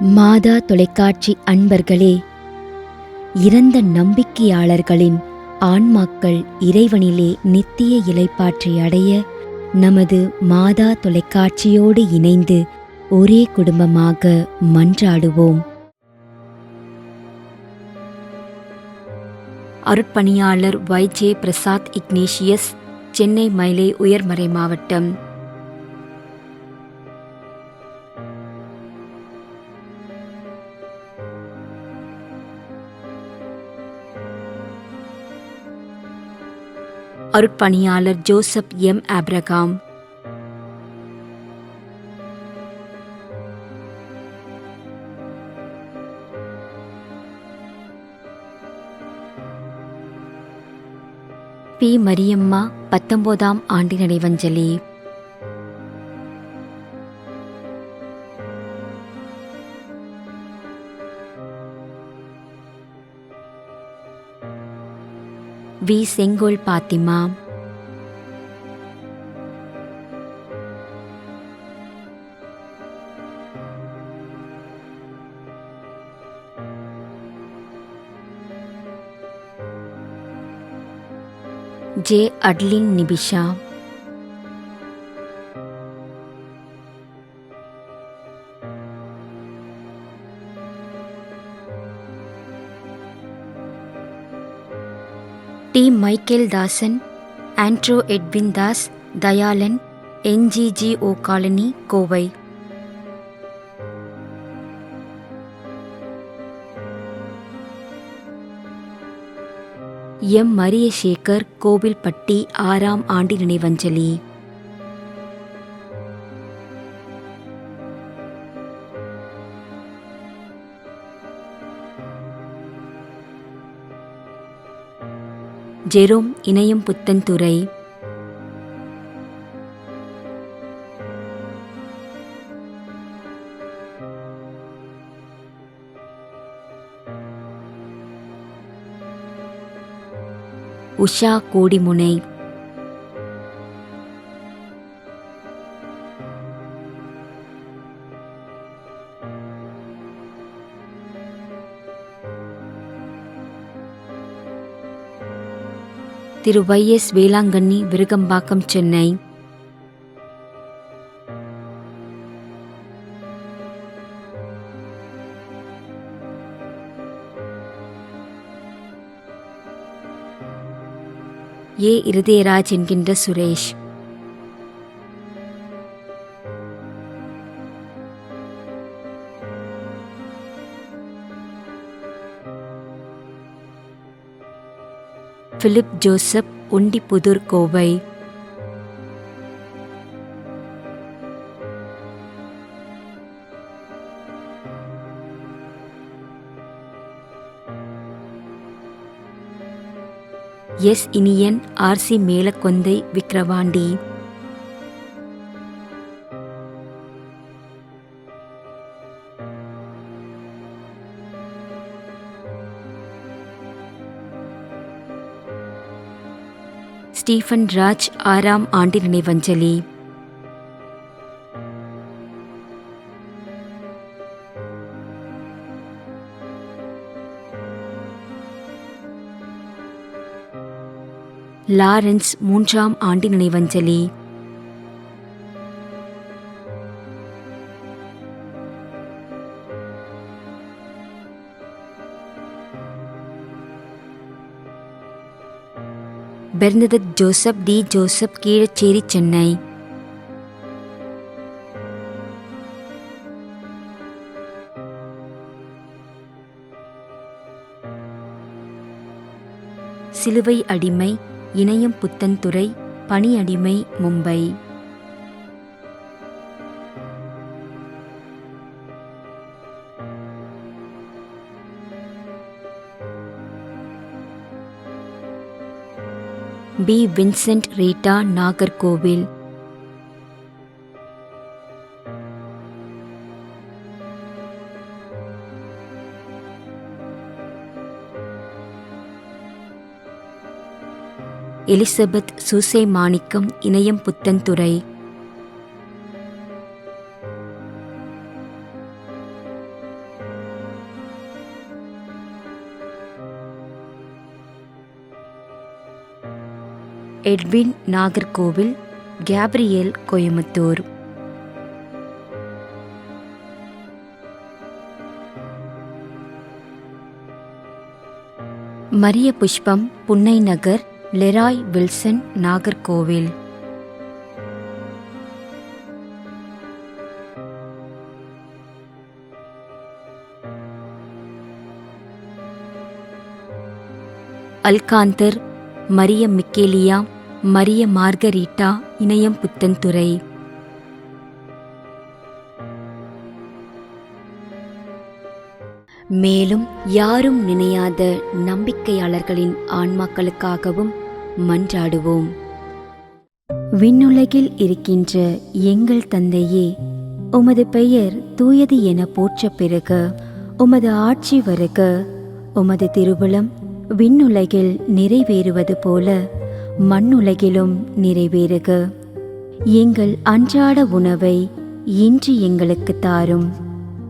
மாதா தொலைக்காட்சி அன்பர்களே, இறந்த நம்பிக்கையாளர்களின் ஆன்மாக்கள் இறைவனிலே நித்திய இளைப்பாற்றி அடைய நமது மாதா தொலைக்காட்சியோடு இணைந்து ஒரே குடும்பமாக மன்றாடுவோம். அருட்பணியாளர் Y.J. பிரசாத் இக்னேஷியஸ், சென்னை மயிலை உயர்மறை மாவட்டம். அருட்பணியாளர் Joseph M. Abraham. P. Mariyamma, 19ஆம் ஆண்டு நினைவஞ்சலி. V. Sengol Fathima. J. Adlin Nibisha. D. Michael Dasan, Andro Edwin Das, Dayalan, NGGO colony, Kovai. M. Mariyasekar, Kovilpatti, 6ஆம் ஆண்டு நினைவஞ்சலி. ஜெரோம், இணையம் புத்தன்துறை. உஷா, கோடிமுனை. திரு Y.S. வேளாங்கண்ணி, விருகம்பாக்கம், சென்னை. ஏ. இருதயராஜ் என்கின்ற Suresh. Philip Joseph, Ondipudur, Kovai. S. Iniyan, RC Melakondai, Vikravandi. Stephen Raj, 6ஆம் ஆண்டு நினைவஞ்சலி. லாரன்ஸ், 3ஆம் ஆண்டு நினைவஞ்சலி. Bernadette Joseph, D. Joseph, Keezhacheri, Chennai. Siluvai Adimai, Inayam Puthenthurai, Pani Adimai, Mumbai. P. Vincent, Rita, Nagercoil. Elizabeth, Soosai Manickam, Inayam Puthenthurai. Edwin Nagercoil, Gabriel Coimbatore. Mariya Pushpam Punnai Nagar, Leroy Wilson, Nagercoil. Alcantar, Maria Michaela, Maria Margarita, Inayam Puthenthurai. மேலும் யாரும் நினையாத நம்பிக்கையாளர்களின் ஆன்மாக்களுக்காகவும் மன்றாடுவோம். விண்ணுலகில் இருக்கின்ற எங்கள் தந்தையே, உமது பெயர் தூயது என போற்றப் பெறுக. உமது ஆட்சி வருக. உமது திருவுளம் விண்ணுலகில் நிறைவேறுவது போல மண்ணுலகிலும் நிறைவேறுக. எங்கள் அன்றாட உணவை இன்று எங்களுக்கு தாரும்.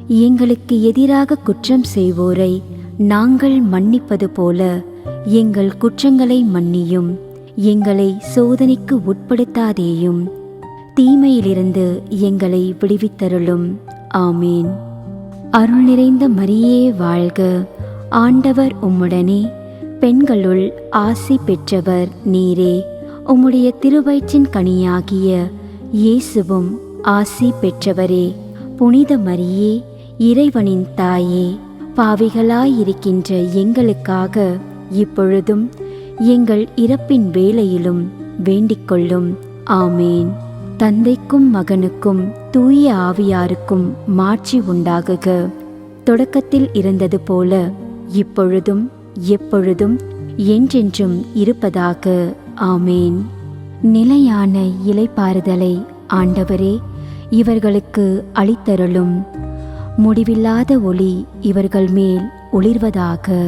எங்களுக்கு எதிராக குற்றம் செய்வோரை நாங்கள் மன்னிப்பது போல எங்கள் குற்றங்களை மன்னியும். எங்களை சோதனைக்கு உட்படுத்தாதேயும், தீமையிலிருந்து எங்களை விடுவித்தருளும். ஆமீன். அருள் நிறைந்த மரியே வாழ்க. ஆண்டவர் உம்முடனே, பெண்களுள் ஆசி பெற்றவர் நீரே. உம்முடைய திருவயிற்றின் கனியாகிய இயேசுவும் ஆசி பெற்றவரே. புனித மரியே, இறைவனின் தாயே, பாவிகளாயிருக்கின்ற எங்களுக்காக இப்பொழுதும் எங்கள் இறப்பின் வேளையிலும் வேண்டிக் கொள்ளும். ஆமேன். தந்தைக்கும் மகனுக்கும் தூய ஆவியாருக்கும் மாட்சி உண்டாகுக. தொடக்கத்தில் இருந்தது போல இப்பொழுதும் எப்பொழுதும் என்றென்றும் இருப்பதாக. ஆமேன். நிலையான இளைப்பாறுதலை ஆண்டவரே இவர்களுக்கு அளித்தருளும். முடிவில்லாத ஒளி இவர்கள் மேல் ஒளிர்வதாக.